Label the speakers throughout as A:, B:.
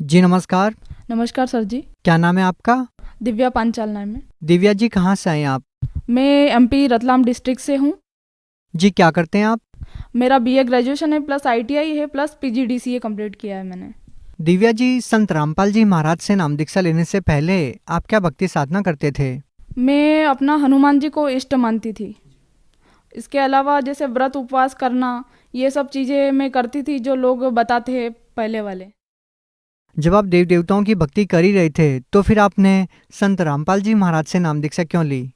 A: जी नमस्कार।
B: नमस्कार सर जी।
A: क्या नाम है आपका?
B: दिव्या पांचाल नाम है।
A: दिव्या जी, कहाँ से आए आप?
B: मैं एमपी रतलाम डिस्ट्रिक्ट से हूँ।
A: जी, क्या करते हैं आप?
B: मेरा बीए ग्रेजुएशन है प्लस आईटीआई है प्लस पीजीडीसीए कंप्लीट किया है मैंने।
A: दिव्या जी, संत रामपाल जी महाराज से नाम दीक्षा लेने से पहले आप क्या भक्ति साधना करते थे?
B: मैं अपना हनुमान जी को इष्ट मानती थी। इसके अलावा जैसे व्रत उपवास करना, ये सब चीज़ें मैं करती थी जो लोग बताते हैं पहले वाले।
A: जब आप देव देवताओं की भक्ति कर ही रहे थे तो फिर आपने संत रामपाल जी महाराज से नाम दीक्षा क्यों ली?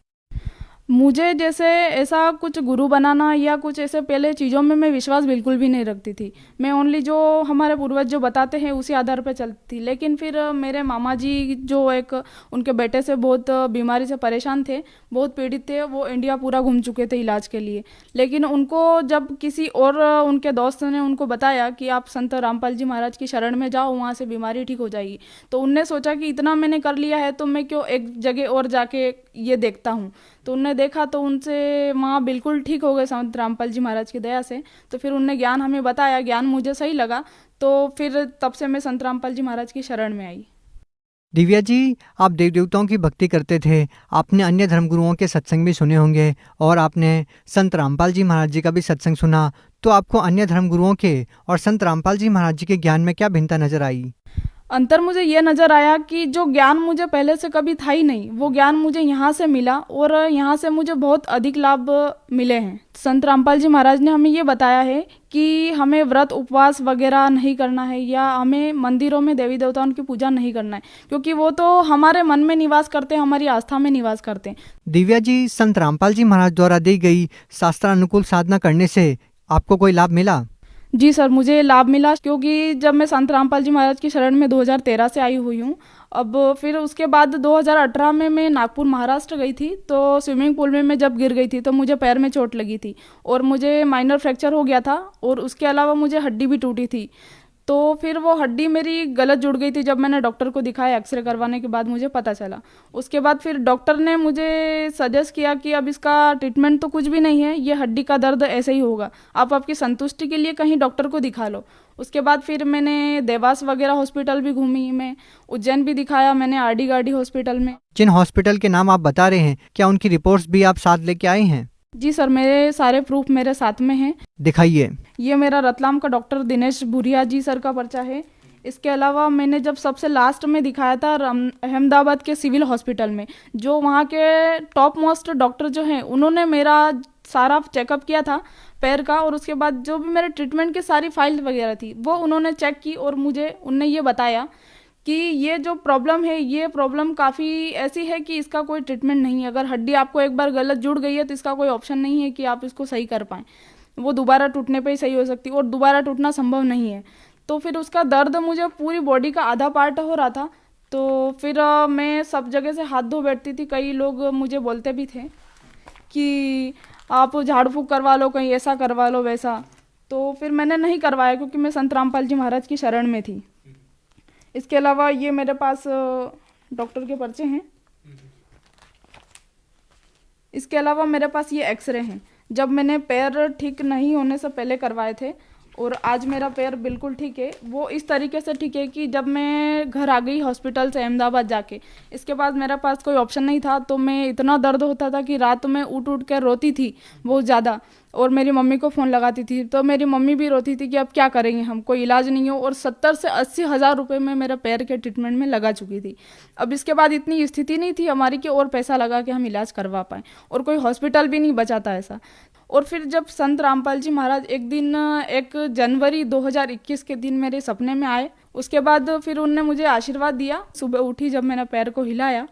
B: मुझे जैसे ऐसा कुछ गुरु बनाना या कुछ ऐसे पहले चीज़ों में मैं विश्वास बिल्कुल भी नहीं रखती थी। मैं ओनली जो हमारे पूर्वज जो बताते हैं उसी आधार पर चलती थी। लेकिन फिर मेरे मामा जी जो एक उनके बेटे से बहुत बीमारी से परेशान थे, बहुत पीड़ित थे, वो इंडिया पूरा घूम चुके थे इलाज के लिए। लेकिन उनको जब किसी और उनके दोस्त ने उनको बताया कि आप संत रामपाल जी महाराज की शरण में जाओ, वहाँ से बीमारी ठीक हो जाएगी, तो उनने सोचा कि इतना मैंने कर लिया है तो मैं क्यों एक जगह और जाके ये देखता हूँ। तो उनने देखा तो उनसे माँ बिल्कुल ठीक हो गए संत रामपाल जी महाराज की दया से। तो फिर उनने ज्ञान हमें बताया, ज्ञान मुझे सही लगा, तो फिर तब से मैं संत रामपाल जी महाराज की शरण में आई।
A: दिव्या जी, आप देव देवताओं की भक्ति करते थे, आपने अन्य धर्मगुरुओं के सत्संग भी सुने होंगे और आपने संत रामपाल जी महाराज जी का भी सत्संग सुना, तो आपको अन्य धर्मगुरुओं के और संत रामपाल जी महाराज जी के ज्ञान में क्या भिन्नता नजर आई?
B: अंतर मुझे ये नज़र आया कि जो ज्ञान मुझे पहले से कभी था ही नहीं, वो ज्ञान मुझे यहाँ से मिला और यहाँ से मुझे बहुत अधिक लाभ मिले हैं। संत रामपाल जी महाराज ने हमें ये बताया है कि हमें व्रत उपवास वगैरह नहीं करना है या हमें मंदिरों में देवी देवताओं की पूजा नहीं करना है, क्योंकि वो तो हमारे मन में निवास करते हैं, हमारी आस्था में निवास करते हैं।
A: दिव्या जी, संत रामपाल जी महाराज द्वारा दी गई शास्त्रानुकूल साधना करने से आपको कोई लाभ मिला?
B: जी सर, मुझे लाभ मिला, क्योंकि जब मैं संत रामपाल जी महाराज की शरण में 2013 से आई हुई हूँ। अब फिर उसके बाद 2018 में मैं नागपुर महाराष्ट्र गई थी, तो स्विमिंग पूल में मैं जब गिर गई थी तो मुझे पैर में चोट लगी थी और मुझे माइनर फ्रैक्चर हो गया था और उसके अलावा मुझे हड्डी भी टूटी थी। तो फिर वो हड्डी मेरी गलत जुड़ गई थी। जब मैंने डॉक्टर को दिखाया, एक्सरे करवाने के बाद मुझे पता चला। उसके बाद फिर डॉक्टर ने मुझे सजेस्ट किया कि अब इसका ट्रीटमेंट तो कुछ भी नहीं है, ये हड्डी का दर्द ऐसे ही होगा, आप आपकी संतुष्टि के लिए कहीं डॉक्टर को दिखा लो। उसके बाद फिर मैंने देवास वगैरह हॉस्पिटल भी घूमी, मैं उज्जैन भी दिखाया मैंने, आरडी गार्डी हॉस्पिटल में।
A: जिन हॉस्पिटल के नाम आप बता रहे हैं, क्या उनकी रिपोर्ट्स भी आप साथ लेके आए हैं?
B: जी सर, मेरे सारे प्रूफ मेरे साथ में हैं।
A: दिखाइए।
B: ये मेरा रतलाम का डॉक्टर दिनेश भूरिया जी सर का पर्चा है। इसके अलावा मैंने जब सबसे लास्ट में दिखाया था अहमदाबाद के सिविल हॉस्पिटल में, जो वहाँ के टॉप मोस्ट डॉक्टर जो हैं उन्होंने मेरा सारा चेकअप किया था पैर का, और उसके बाद जो भी मेरे ट्रीटमेंट की सारी फाइल वगैरह थी वो उन्होंने चेक की और मुझे उनने ये बताया कि ये जो प्रॉब्लम है, ये प्रॉब्लम काफ़ी ऐसी है कि इसका कोई ट्रीटमेंट नहीं है। अगर हड्डी आपको एक बार गलत जुड़ गई है तो इसका कोई ऑप्शन नहीं है कि आप इसको सही कर पाएँ। वो दोबारा टूटने पे ही सही हो सकती है और दोबारा टूटना संभव नहीं है। तो फिर उसका दर्द मुझे पूरी बॉडी का आधा पार्ट हो रहा था। तो फिर मैं सब जगह से हाथ धो बैठती थी। कई लोग मुझे बोलते भी थे कि आप झाड़ फूँक करवा लो, कहीं ऐसा करवा लो वैसा। तो फिर मैंने नहीं करवाया, क्योंकि मैं संत रामपाल जी महाराज की शरण में थी। इसके अलावा ये मेरे पास डॉक्टर के पर्चे हैं। इसके अलावा मेरे पास ये एक्सरे हैं, जब मैंने पैर ठीक नहीं होने से पहले करवाए थे, और आज मेरा पैर बिल्कुल ठीक है। वो इस तरीके से ठीक है कि जब मैं घर आ गई हॉस्पिटल से अहमदाबाद जाके, इसके बाद मेरे पास कोई ऑप्शन नहीं था, तो मैं इतना दर्द होता था कि रात में उठ उठ कर रोती थी बहुत ज़्यादा, और मेरी मम्मी को फ़ोन लगाती थी। तो मेरी मम्मी भी रोती थी कि अब क्या करेंगे हम, कोई इलाज नहीं हो, और 70 से 80 हज़ार रुपये में मेरे पैर के ट्रीटमेंट में लगा चुकी थी। अब इसके बाद इतनी स्थिति नहीं थी हमारी कि और पैसा लगा के हम इलाज करवा पाएँ, और कोई हॉस्पिटल भी नहीं बचा था ऐसा। और फिर जब संत रामपाल जी महाराज एक दिन 1 जनवरी 2021 के दिन मेरे सपने में आए, उसके बाद फिर उनने मुझे आशीर्वाद दिया। सुबह उठी जब मैंने पैर को हिलाया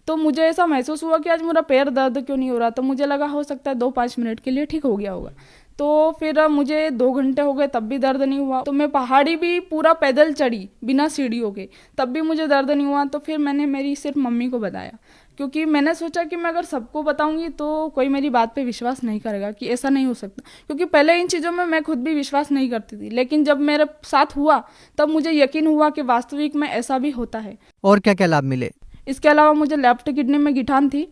B: तो मुझे ऐसा महसूस हुआ कि आज मेरा पैर दर्द क्यों नहीं हो रहा। तो मुझे लगा हो सकता है 2-5 मिनट के लिए ठीक हो गया होगा। तो फिर मुझे 2 घंटे हो गए तब भी दर्द नहीं हुआ। तो मैं पहाड़ी भी पूरा पैदल चढ़ी बिना सीढ़ियों के, तब भी मुझे दर्द नहीं हुआ। तो फिर मैंने मेरी सिर्फ मम्मी को बताया, क्योंकि मैंने सोचा कि मैं अगर सबको बताऊंगी तो कोई मेरी बात पे विश्वास नहीं करेगा कि ऐसा नहीं हो सकता, क्योंकि पहले इन चीज़ों में मैं खुद भी विश्वास नहीं करती थी। लेकिन जब मेरे साथ हुआ तब मुझे यकीन हुआ कि वास्तविक में ऐसा भी होता है।
A: और क्या क्या लाभ मिले?
B: इसके अलावा मुझे लेफ्ट किडनी में गिठान थी,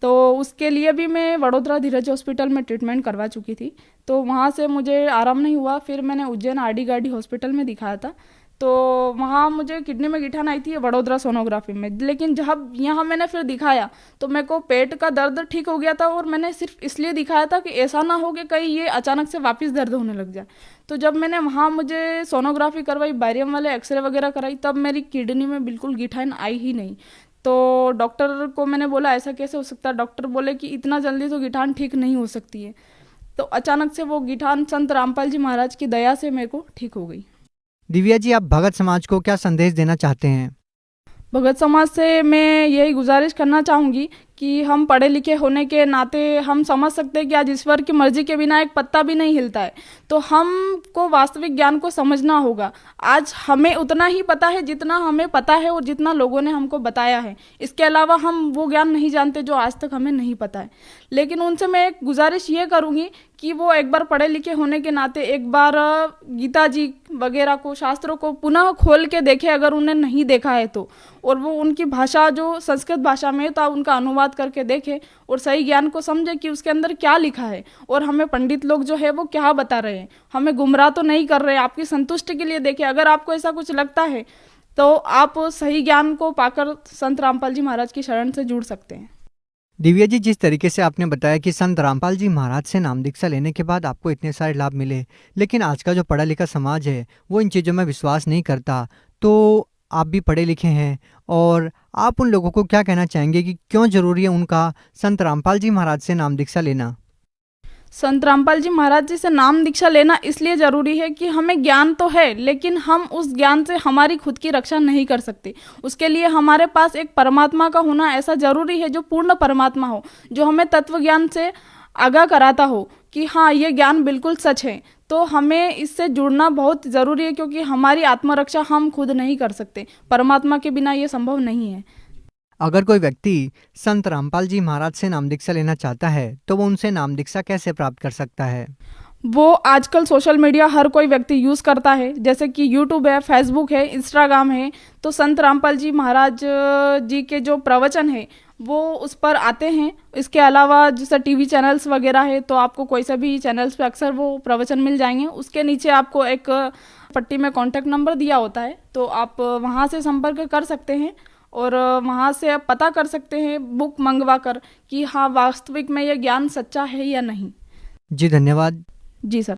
B: तो उसके लिए भी मैं वडोदरा धीरज हॉस्पिटल में ट्रीटमेंट करवा चुकी थी। तो वहाँ से मुझे आराम नहीं हुआ। फिर मैंने उज्जैन आरडी गार्डी हॉस्पिटल में दिखाया था। तो वहाँ मुझे किडनी में गिठान आई थी वडोदरा सोनोग्राफी में। लेकिन जब यहाँ मैंने फिर दिखाया तो मेरे को पेट का दर्द ठीक हो गया था, और मैंने सिर्फ इसलिए दिखाया था कि ऐसा ना हो कि कहीं ये अचानक से वापस दर्द होने लग जाए। तो जब मैंने वहाँ मुझे सोनोग्राफी करवाई, बैरियम वाले एक्सरे वगैरह कराई, तब मेरी किडनी में बिल्कुल गिठान आई ही नहीं। तो डॉक्टर को मैंने बोला ऐसा कैसे हो सकता है। डॉक्टर बोले कि इतना जल्दी तो गिठान ठीक नहीं हो सकती है। तो अचानक से वो गिठान संत रामपाल जी महाराज की दया से मेरे को ठीक हो गई।
A: दिव्या जी, आप भगत समाज को क्या संदेश देना चाहते हैं?
B: भगत समाज से मैं यही गुजारिश करना चाहूँगी कि हम पढ़े लिखे होने के नाते हम समझ सकते हैं कि आज ईश्वर की मर्जी के बिना एक पत्ता भी नहीं हिलता है। तो हमको वास्तविक ज्ञान को समझना होगा। आज हमें उतना ही पता है जितना हमें पता है और जितना लोगों ने हमको बताया है। इसके अलावा हम वो ज्ञान नहीं जानते जो आज तक हमें नहीं पता है। लेकिन उनसे मैं एक गुजारिश ये करूँगी कि वो एक बार पढ़े लिखे होने के नाते एक बार गीता जी वगैरह को, शास्त्रों को पुनः खोल के देखें अगर उन्हें नहीं देखा है तो, और वो उनकी भाषा जो संस्कृत भाषा में है तो उनका अनुवाद करके देखें और सही ज्ञान को समझे कि उसके अंदर क्या लिखा है और हमें पंडित लोग जो है वो क्या बता रहे हैं, हमें गुमराह तो नहीं कर रहे हैं। आपकी संतुष्टि के लिए देखें। अगर आपको ऐसा कुछ लगता है तो आप सही ज्ञान को पाकर संत रामपाल जी महाराज की शरण से जुड़ सकते हैं।
A: दिव्या जी, जिस तरीके से आपने बताया कि संत रामपाल जी महाराज से नाम दीक्षा लेने के बाद आपको इतने सारे लाभ मिले, लेकिन आज का जो पढ़ा लिखा समाज है वो इन चीज़ों में विश्वास नहीं करता, तो आप भी पढ़े लिखे हैं और आप उन लोगों को क्या कहना चाहेंगे कि क्यों ज़रूरी है उनका संत रामपाल जी महाराज से नाम दीक्षा लेना?
B: संत रामपाल जी महाराज जी से नाम दीक्षा लेना इसलिए ज़रूरी है कि हमें ज्ञान तो है, लेकिन हम उस ज्ञान से हमारी खुद की रक्षा नहीं कर सकते। उसके लिए हमारे पास एक परमात्मा का होना ऐसा ज़रूरी है जो पूर्ण परमात्मा हो, जो हमें तत्व ज्ञान से आगाह कराता हो कि हाँ ये ज्ञान बिल्कुल सच है। तो हमें इससे जुड़ना बहुत ज़रूरी है, क्योंकि हमारी आत्मरक्षा हम खुद नहीं कर सकते। परमात्मा के बिना ये संभव नहीं है।
A: अगर कोई व्यक्ति संत रामपाल जी महाराज से नाम दीक्षा लेना चाहता है तो वो उनसे नाम दीक्षा कैसे प्राप्त कर सकता है?
B: वो आजकल सोशल मीडिया हर कोई व्यक्ति यूज़ करता है, जैसे कि यूट्यूब है, फेसबुक है, इंस्टाग्राम है। तो संत रामपाल जी महाराज जी के जो प्रवचन है वो उस पर आते हैं। इसके अलावा जैसे टीवी चैनल्स वगैरह है तो आपको कोई से भी चैनल्स पे अक्सर वो प्रवचन मिल जाएंगे। उसके नीचे आपको एक पट्टी में कॉन्टैक्ट नंबर दिया होता है, तो आप वहाँ से संपर्क कर सकते हैं और वहाँ से आप पता कर सकते हैं बुक मंगवा कर कि हाँ वास्तविक में यह ज्ञान सच्चा है या नहीं।
A: जी धन्यवाद।
B: जी सर।